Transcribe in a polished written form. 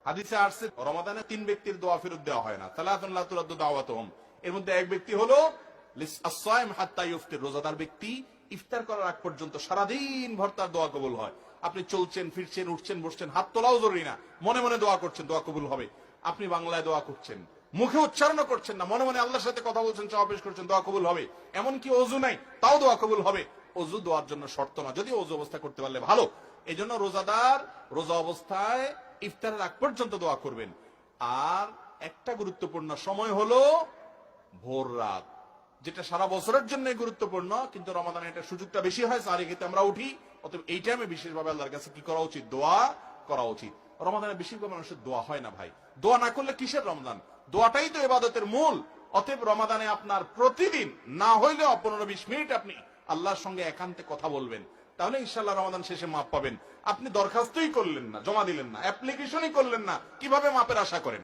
হাদিসে আসছে রমাদানে 3 ব্যক্তির দোয়া ফেরত দেওয়া হয় না। সালাতুন লা তুরাদ্দু দাওয়াতুহুম, এর মধ্যে এক ব্যক্তি হলো লিস-সাইম হাত্তা ইফতির, রোজাদার ব্যক্তি ইফতার করার আগ পর্যন্ত সারাদিন ভর তার দোয়া কবুল হয়। আপনি চলছেন ফিরছেন উঠছেন বসছেন, হাত তোলাও জরুরি না, মনে মনে দোয়া করছেন, দোয়া কবুল হবে। আপনি বাংলায় দোয়া করছেন, মুখে উচ্চারণ করছেন না, মনে মনে আল্লাহর সাথে কথা বলছেন, চাওয়া পেশ করছেন, দোয়া কবুল হবে। এমনকি ওযু নাই তাও দোয়া কবুল হবে। ওযু দোয়ার জন্য শর্ত না, যদি ওযু অবস্থা করতে পারলে ভালো। এই জন্য রোজাদার রোজা অবস্থায় ইফতারের আগ পর্যন্ত দোয়া করবেন। আর একটা গুরুত্বপূর্ণ সময় হলো ভোর রাত, যেটা সারা বছরের জন্য গুরুত্বপূর্ণ, কিন্তু রমাদানে এটা সুযোগটা বেশি হয়, সারি খেতে আমরা উঠি। অতএব এই টাইমে বিশেষভাবে আল্লাহর কাছে কি করা উচিত? দোয়া করা উচিত। রমাদানে বেশিরভাগ মানুষের দোয়া হয় না ভাই। দোয়া না করলে কিসের রমজান? দোয়াটাই তো ইবাদতের মূল। অতএব রমাদানে আপনার প্রতিদিন না হইলেও 15-20 মিনিট আপনি আল্লাহর সঙ্গে একান্তে কথা বলবেন, তাহলে ইনশাআল্লাহ রমাদান শেষে মাপ পাবেন। আপনি দরখাস্তই করলেন না, জমা দিলেন না, অ্যাপ্লিকেশনই করলেন না, কিভাবে মাপের আশা করেন?